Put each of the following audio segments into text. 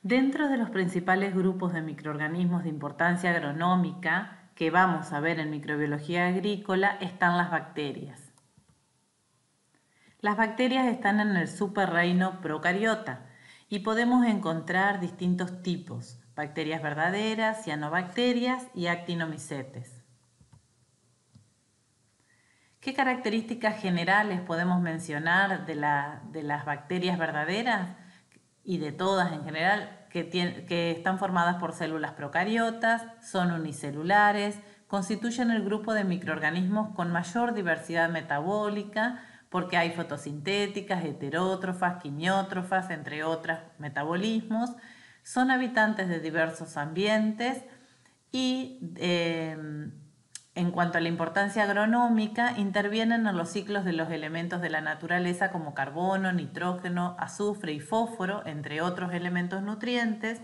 Dentro de los principales grupos de microorganismos de importancia agronómica que vamos a ver en microbiología agrícola están las bacterias. Las bacterias están en el superreino procariota y podemos encontrar distintos tipos: bacterias verdaderas, cianobacterias y actinomicetes. ¿Qué características generales podemos mencionar de las bacterias verdaderas y de todas en general? Que están formadas por células procariotas, son unicelulares, constituyen el grupo de microorganismos con mayor diversidad metabólica porque hay fotosintéticas, heterótrofas, quimiótrofas, entre otros metabolismos, son habitantes de diversos ambientes y en cuanto a la importancia agronómica, intervienen en los ciclos de los elementos de la naturaleza como carbono, nitrógeno, azufre y fósforo, entre otros elementos nutrientes.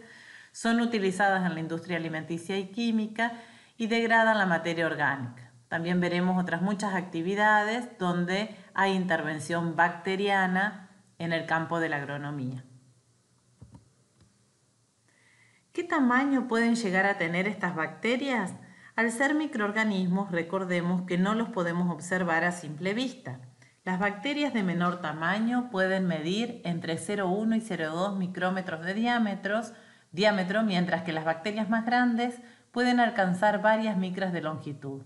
Son utilizadas en la industria alimenticia y química y degradan la materia orgánica. También veremos otras muchas actividades donde hay intervención bacteriana en el campo de la agronomía. ¿Qué tamaño pueden llegar a tener estas bacterias? Al ser microorganismos, recordemos que no los podemos observar a simple vista. Las bacterias de menor tamaño pueden medir entre 0,1 y 0,2 micrómetros de diámetro, mientras que las bacterias más grandes pueden alcanzar varias micras de longitud.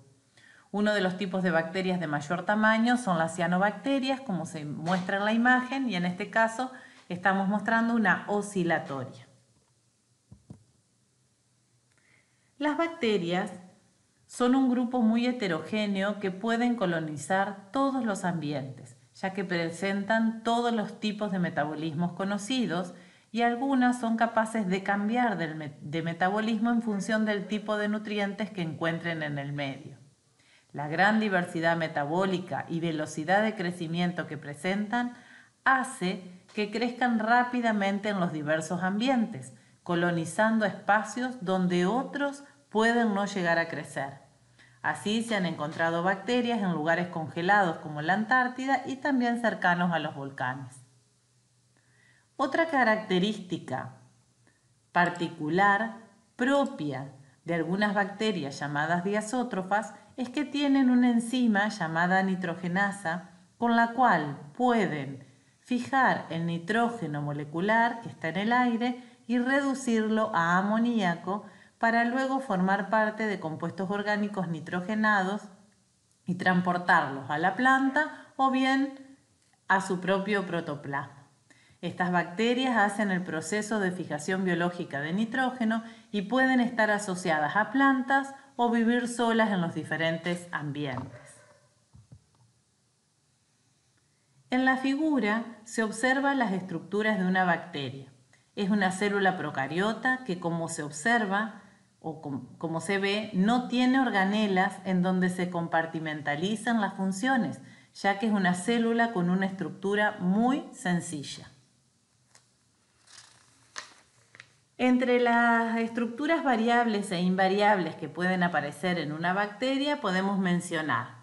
Uno de los tipos de bacterias de mayor tamaño son las cianobacterias, como se muestra en la imagen, y en este caso estamos mostrando una oscilatoria. Las bacterias son un grupo muy heterogéneo que pueden colonizar todos los ambientes, ya que presentan todos los tipos de metabolismos conocidos y algunas son capaces de cambiar de metabolismo en función del tipo de nutrientes que encuentren en el medio. La gran diversidad metabólica y velocidad de crecimiento que presentan hace que crezcan rápidamente en los diversos ambientes, colonizando espacios donde otros pueden no llegar a crecer. Así se han encontrado bacterias en lugares congelados como la Antártida y también cercanos a los volcanes. Otra característica particular propia de algunas bacterias llamadas diazótrofas es que tienen una enzima llamada nitrogenasa con la cual pueden fijar el nitrógeno molecular que está en el aire y reducirlo a amoníaco para luego formar parte de compuestos orgánicos nitrogenados y transportarlos a la planta o bien a su propio protoplasma. Estas bacterias hacen el proceso de fijación biológica de nitrógeno y pueden estar asociadas a plantas o vivir solas en los diferentes ambientes. En la figura se observan las estructuras de una bacteria. Es una célula procariota que, como se observa o como se ve, no tiene organelas en donde se compartimentalizan las funciones, ya que es una célula con una estructura muy sencilla. Entre las estructuras variables e invariables que pueden aparecer en una bacteria podemos mencionar: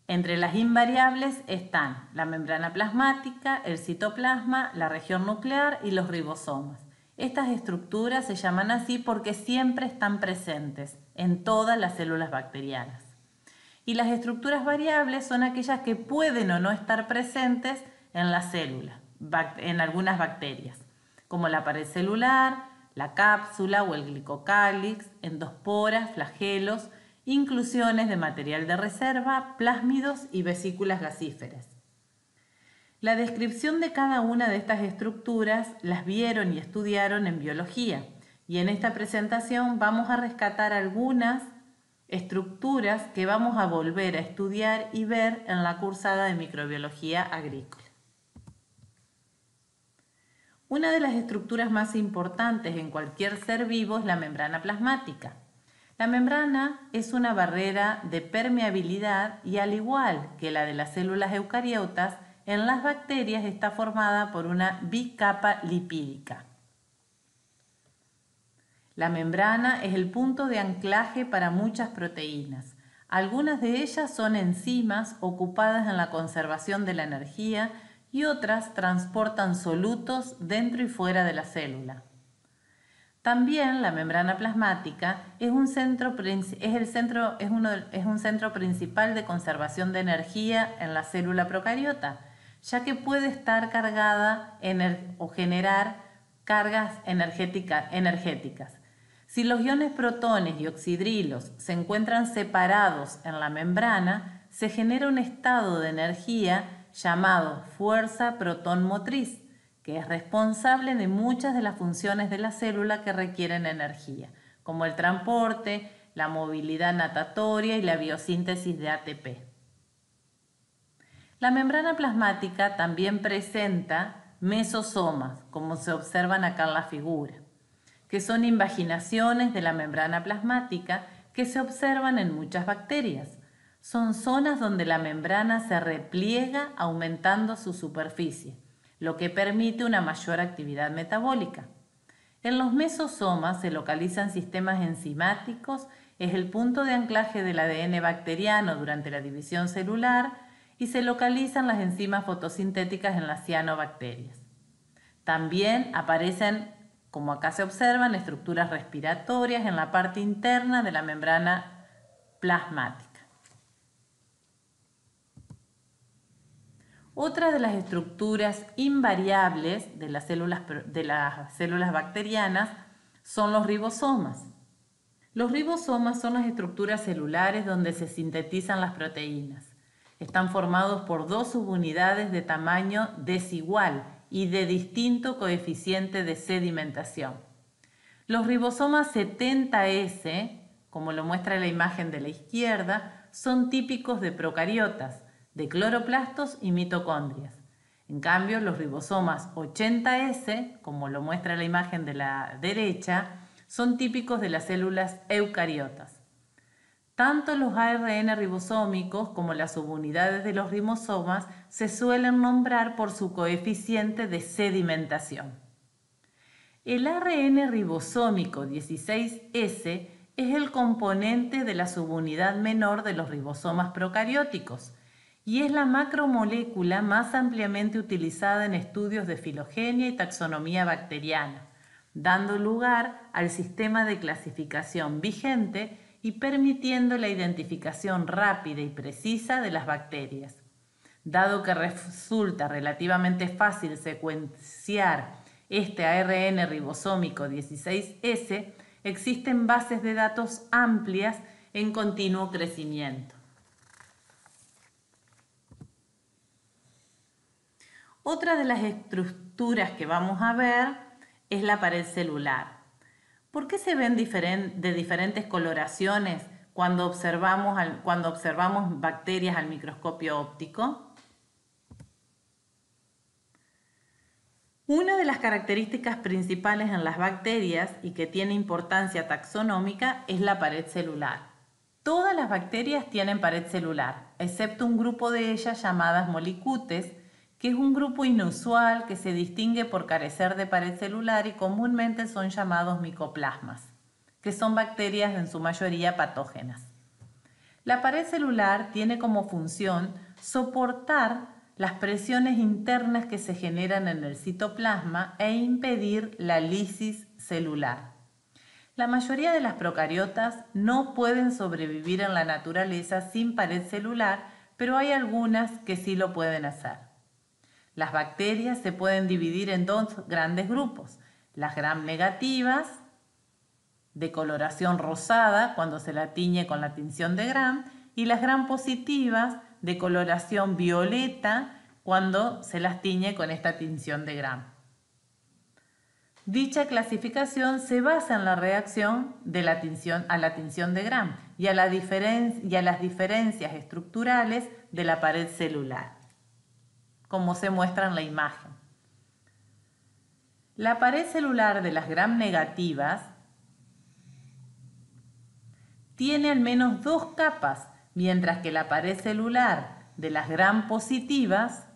entre las invariables están la membrana plasmática, el citoplasma, la región nuclear y los ribosomas. Estas estructuras se llaman así porque siempre están presentes en todas las células bacterianas. Y las estructuras variables son aquellas que pueden o no estar presentes en la célula, en algunas bacterias, como la pared celular, la cápsula o el glicocálix, endosporas, flagelos, inclusiones de material de reserva, plásmidos y vesículas gasíferas. La descripción de cada una de estas estructuras las vieron y estudiaron en biología, y en esta presentación vamos a rescatar algunas estructuras que vamos a volver a estudiar y ver en la cursada de microbiología agrícola. Una de las estructuras más importantes en cualquier ser vivo es la membrana plasmática. La membrana es una barrera de permeabilidad y, al igual que la de las células eucariotas, en las bacterias está formada por una bicapa lipídica. La membrana es el punto de anclaje para muchas proteínas. Algunas de ellas son enzimas ocupadas en la conservación de la energía y otras transportan solutos dentro y fuera de la célula. También la membrana plasmática es un centro principal de conservación de energía en la célula procariota, ya que puede estar cargada o generar cargas energéticas. Si los iones protones y oxidrilos se encuentran separados en la membrana, se genera un estado de energía llamado fuerza protón motriz, que es responsable de muchas de las funciones de la célula que requieren energía, como el transporte, la movilidad natatoria y la biosíntesis de ATP. La membrana plasmática también presenta mesosomas, como se observan acá en la figura, que son invaginaciones de la membrana plasmática que se observan en muchas bacterias. Son zonas donde la membrana se repliega aumentando su superficie, lo que permite una mayor actividad metabólica. En los mesosomas se localizan sistemas enzimáticos, es el punto de anclaje del ADN bacteriano durante la división celular, y se localizan las enzimas fotosintéticas en las cianobacterias. También aparecen, como acá se observan, estructuras respiratorias en la parte interna de la membrana plasmática. Otra de las estructuras invariables de las células bacterianas son los ribosomas. Los ribosomas son las estructuras celulares donde se sintetizan las proteínas. Están formados por dos subunidades de tamaño desigual y de distinto coeficiente de sedimentación. Los ribosomas 70S, como lo muestra la imagen de la izquierda, son típicos de procariotas, de cloroplastos y mitocondrias. En cambio, los ribosomas 80S, como lo muestra la imagen de la derecha, son típicos de las células eucariotas. Tanto los ARN ribosómicos como las subunidades de los ribosomas se suelen nombrar por su coeficiente de sedimentación. El ARN ribosómico 16S es el componente de la subunidad menor de los ribosomas procarióticos y es la macromolécula más ampliamente utilizada en estudios de filogenia y taxonomía bacteriana, dando lugar al sistema de clasificación vigente y permitiendo la identificación rápida y precisa de las bacterias. Dado que resulta relativamente fácil secuenciar este ARN ribosómico 16S, existen bases de datos amplias en continuo crecimiento. Otra de las estructuras que vamos a ver es la pared celular. ¿Por qué se ven de diferentes coloraciones cuando observamos bacterias al microscopio óptico? Una de las características principales en las bacterias y que tiene importancia taxonómica es la pared celular. Todas las bacterias tienen pared celular, excepto un grupo de ellas llamadas molicutes, que es un grupo inusual que se distingue por carecer de pared celular y comúnmente son llamados micoplasmas, que son bacterias en su mayoría patógenas. La pared celular tiene como función soportar las presiones internas que se generan en el citoplasma e impedir la lisis celular. La mayoría de las procariotas no pueden sobrevivir en la naturaleza sin pared celular, pero hay algunas que sí lo pueden hacer. Las bacterias se pueden dividir en dos grandes grupos: las gram negativas, de coloración rosada cuando se la tiñe con la tinción de gram, y las gram positivas, de coloración violeta cuando se las tiñe con esta tinción de gram. Dicha clasificación se basa en la reacción a la tinción de gram y a las diferencias estructurales de la pared celular, como se muestra en la imagen. La pared celular de las gram negativas tiene al menos dos capas, mientras que la pared celular de las gram positivas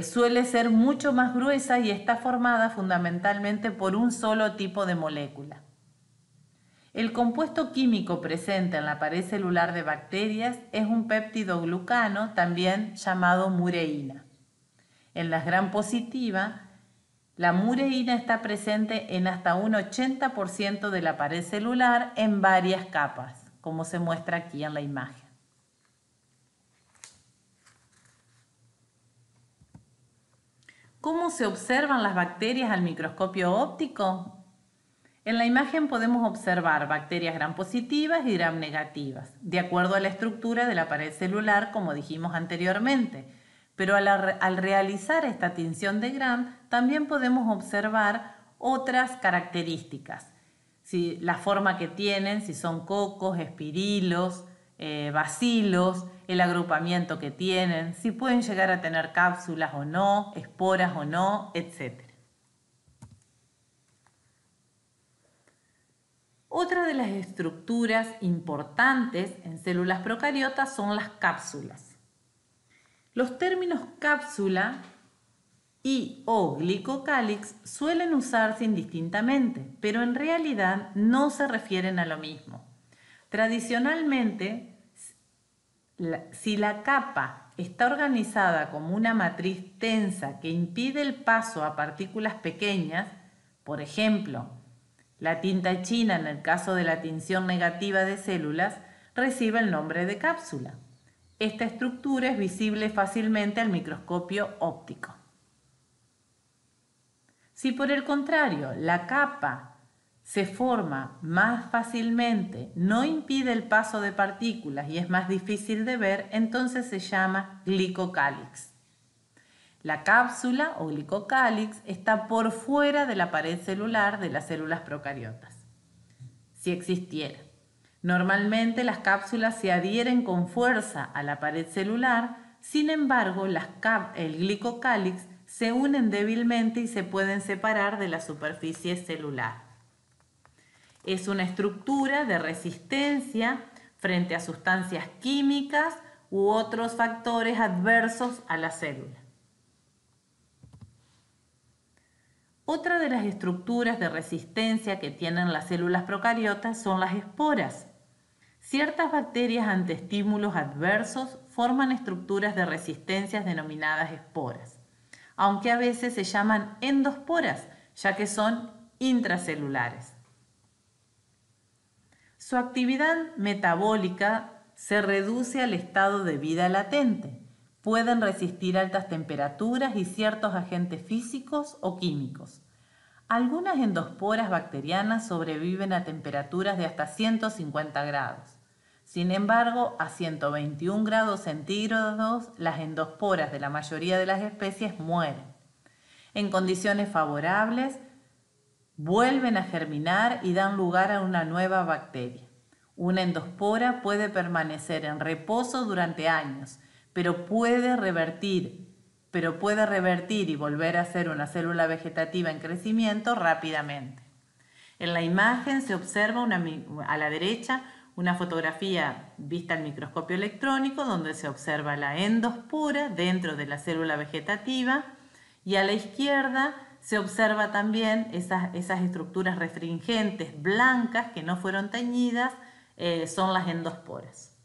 suele ser mucho más gruesa y está formada fundamentalmente por un solo tipo de molécula. El compuesto químico presente en la pared celular de bacterias es un péptido glucano, también llamado mureína. En la gram positiva, la mureína está presente en hasta un 80% de la pared celular en varias capas, como se muestra aquí en la imagen. ¿Cómo se observan las bacterias al microscopio óptico? En la imagen podemos observar bacterias gram positivas y gram negativas, de acuerdo a la estructura de la pared celular, como dijimos anteriormente. Pero al realizar esta tinción de gram, también podemos observar otras características. La forma que tienen, si son cocos, espirilos, bacilos, el agrupamiento que tienen, si pueden llegar a tener cápsulas o no, esporas o no, etc. Otra de las estructuras importantes en células procariotas son las cápsulas. Los términos cápsula y o glicocálix suelen usarse indistintamente, pero en realidad no se refieren a lo mismo. Tradicionalmente, si la capa está organizada como una matriz tensa que impide el paso a partículas pequeñas, por ejemplo, la tinta china en el caso de la tinción negativa de células, recibe el nombre de cápsula. Esta estructura es visible fácilmente al microscopio óptico. Si por el contrario la capa se forma más fácilmente, no impide el paso de partículas y es más difícil de ver, entonces se llama glicocálix. La cápsula o glicocálix está por fuera de la pared celular de las células procariotas, si existiera. Normalmente las cápsulas se adhieren con fuerza a la pared celular, sin embargo el glicocálix se unen débilmente y se pueden separar de la superficie celular. Es una estructura de resistencia frente a sustancias químicas u otros factores adversos a la célula. Otra de las estructuras de resistencia que tienen las células procariotas son las esporas. Ciertas bacterias ante estímulos adversos forman estructuras de resistencia denominadas esporas, aunque a veces se llaman endosporas, ya que son intracelulares. Su actividad metabólica se reduce al estado de vida latente. Pueden resistir altas temperaturas y ciertos agentes físicos o químicos. Algunas endosporas bacterianas sobreviven a temperaturas de hasta 150 grados. Sin embargo, a 121 grados centígrados, las endosporas de la mayoría de las especies mueren. En condiciones favorables, vuelven a germinar y dan lugar a una nueva bacteria. Una endospora puede permanecer en reposo durante años, pero puede revertir y volver a ser una célula vegetativa en crecimiento rápidamente. En la imagen se observa a la derecha una fotografía vista al microscopio electrónico donde se observa la endospora dentro de la célula vegetativa y a la izquierda se observa también esas estructuras restringentes blancas que no fueron teñidas, son las endosporas.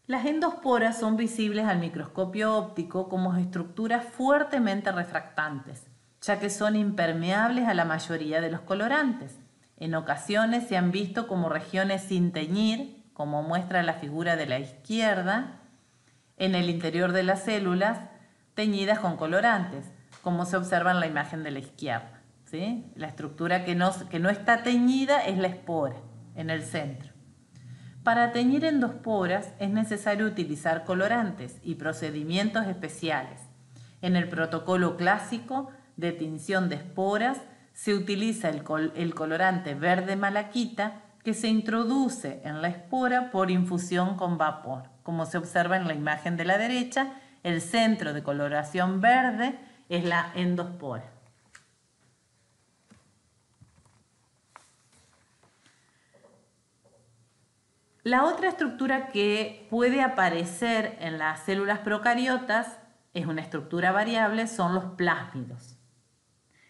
Las endosporas son visibles al microscopio óptico como estructuras fuertemente refractantes, ya que son impermeables a la mayoría de los colorantes. En ocasiones se han visto como regiones sin teñir, como muestra la figura de la izquierda, en el interior de las células teñidas con colorantes, como se observa en la imagen de la izquierda, ¿sí? La estructura que no está teñida es la espora, en el centro. Para teñir endosporas es necesario utilizar colorantes y procedimientos especiales. En el protocolo clásico de tinción de esporas se utiliza el colorante verde malaquita que se introduce en la espora por infusión con vapor. Como se observa en la imagen de la derecha, el centro de coloración verde es la endospora. La otra estructura que puede aparecer en las células procariotas es una estructura variable, son los plásmidos.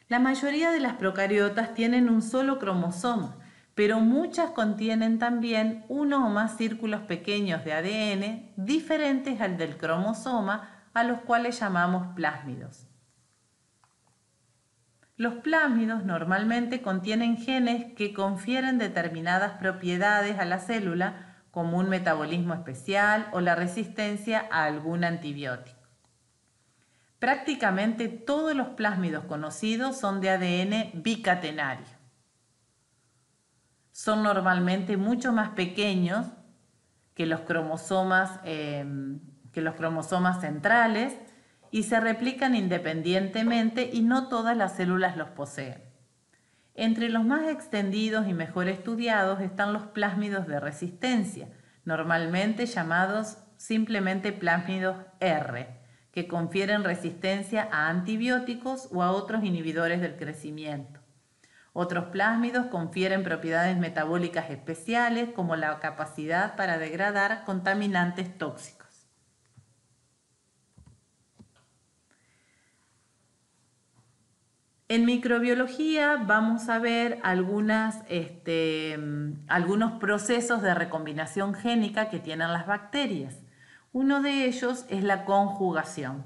La mayoría de las procariotas tienen un solo cromosoma, pero muchas contienen también uno o más círculos pequeños de ADN diferentes al del cromosoma, a los cuales llamamos plásmidos. Los plásmidos normalmente contienen genes que confieren determinadas propiedades a la célula, como un metabolismo especial o la resistencia a algún antibiótico. Prácticamente todos los plásmidos conocidos son de ADN bicatenario. Son normalmente mucho más pequeños que los cromosomas centrales y se replican independientemente y no todas las células los poseen. Entre los más extendidos y mejor estudiados están los plásmidos de resistencia, normalmente llamados simplemente plásmidos R, que confieren resistencia a antibióticos o a otros inhibidores del crecimiento. Otros plásmidos confieren propiedades metabólicas especiales, como la capacidad para degradar contaminantes tóxicos. En microbiología vamos a ver algunos procesos de recombinación génica que tienen las bacterias. Uno de ellos es la conjugación.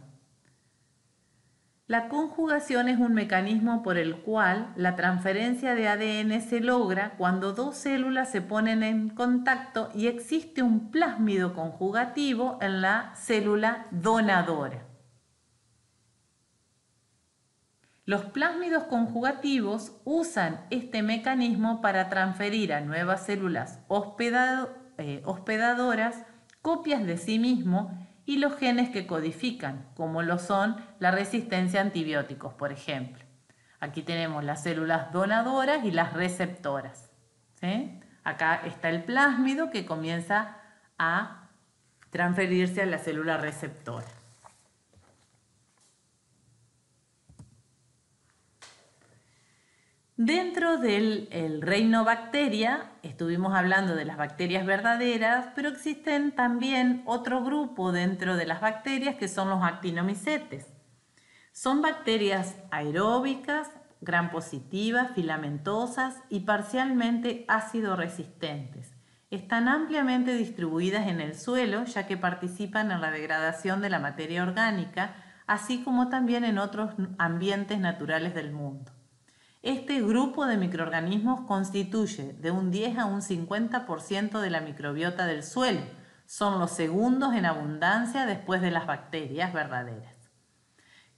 La conjugación es un mecanismo por el cual la transferencia de ADN se logra cuando dos células se ponen en contacto y existe un plásmido conjugativo en la célula donadora. Los plásmidos conjugativos usan este mecanismo para transferir a nuevas células hospedadoras copias de sí mismo y los genes que codifican, como lo son la resistencia a antibióticos, por ejemplo. Aquí tenemos las células donadoras y las receptoras, ¿sí? Acá está el plásmido que comienza a transferirse a la célula receptora. Dentro del reino bacteria, estuvimos hablando de las bacterias verdaderas, pero existen también otro grupo dentro de las bacterias que son los actinomicetes. Son bacterias aeróbicas, gram positivas, filamentosas y parcialmente ácido resistentes. Están ampliamente distribuidas en el suelo, ya que participan en la degradación de la materia orgánica, así como también en otros ambientes naturales del mundo. Este grupo de microorganismos constituye de un 10 a un 50% de la microbiota del suelo. Son los segundos en abundancia después de las bacterias verdaderas.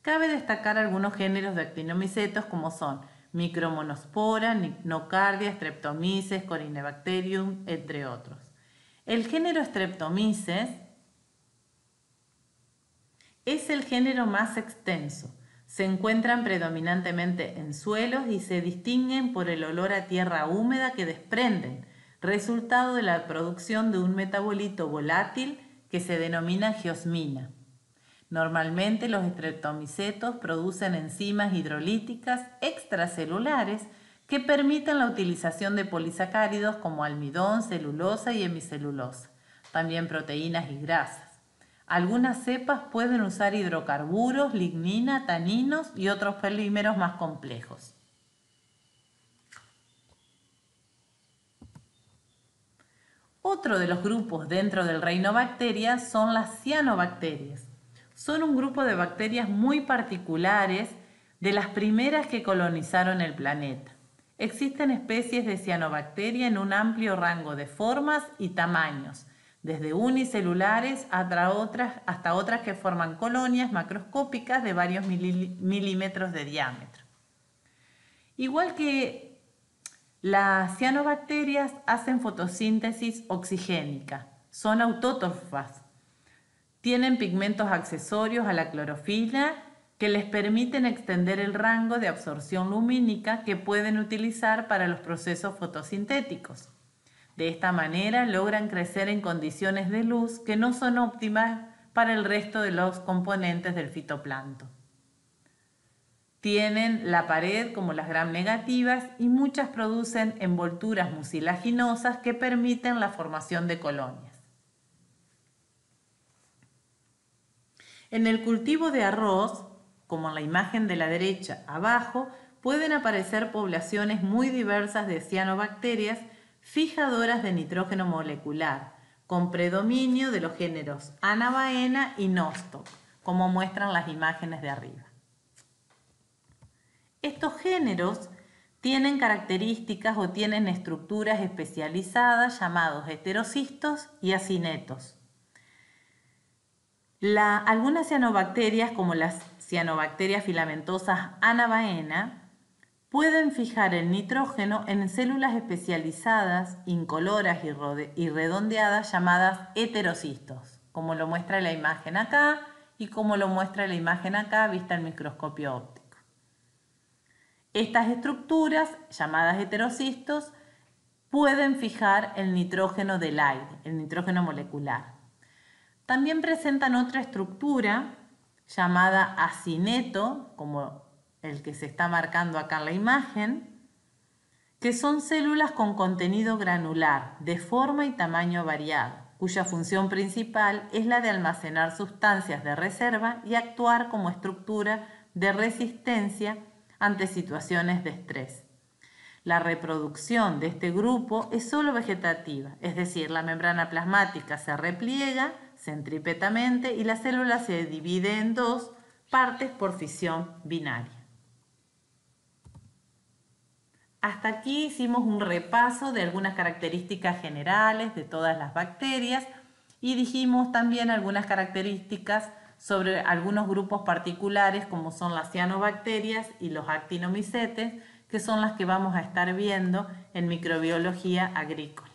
Cabe destacar algunos géneros de actinomicetos como son Micromonospora, Nocardia, Streptomyces, Corynebacterium, entre otros. El género Streptomyces es el género más extenso. Se encuentran predominantemente en suelos y se distinguen por el olor a tierra húmeda que desprenden, resultado de la producción de un metabolito volátil que se denomina geosmina. Normalmente los streptomicetos producen enzimas hidrolíticas extracelulares que permiten la utilización de polisacáridos como almidón, celulosa y hemicelulosa, también proteínas y grasas. Algunas cepas pueden usar hidrocarburos, lignina, taninos y otros polímeros más complejos. Otro de los grupos dentro del reino bacterias son las cianobacterias. Son un grupo de bacterias muy particulares, de las primeras que colonizaron el planeta. Existen especies de cianobacteria en un amplio rango de formas y tamaños, desde unicelulares hasta otras que forman colonias macroscópicas de varios milímetros de diámetro. Igual que las cianobacterias hacen fotosíntesis oxigénica, son autótrofas, tienen pigmentos accesorios a la clorofila que les permiten extender el rango de absorción lumínica que pueden utilizar para los procesos fotosintéticos. De esta manera logran crecer en condiciones de luz que no son óptimas para el resto de los componentes del fitoplancton. Tienen la pared como las gram negativas y muchas producen envolturas mucilaginosas que permiten la formación de colonias. En el cultivo de arroz, como en la imagen de la derecha abajo, pueden aparecer poblaciones muy diversas de cianobacterias fijadoras de nitrógeno molecular, con predominio de los géneros Anabaena y Nostoc, como muestran las imágenes de arriba. Estos géneros tienen características o tienen estructuras especializadas llamados heterocistos y acinetos. Algunas cianobacterias, como las cianobacterias filamentosas Anabaena, pueden fijar el nitrógeno en células especializadas, incoloras y redondeadas llamadas heterocistos, como lo muestra la imagen acá y como lo muestra la imagen acá vista en microscopio óptico. Estas estructuras, llamadas heterocistos, pueden fijar el nitrógeno del aire, el nitrógeno molecular. También presentan otra estructura llamada acineto, como el que se está marcando acá en la imagen, que son células con contenido granular, de forma y tamaño variado, cuya función principal es la de almacenar sustancias de reserva y actuar como estructura de resistencia ante situaciones de estrés. La reproducción de este grupo es solo vegetativa, es decir, la membrana plasmática se repliega centrípetamente y la célula se divide en dos partes por fisión binaria. Hasta aquí hicimos un repaso de algunas características generales de todas las bacterias y dijimos también algunas características sobre algunos grupos particulares como son las cianobacterias y los actinomicetes, que son las que vamos a estar viendo en microbiología agrícola.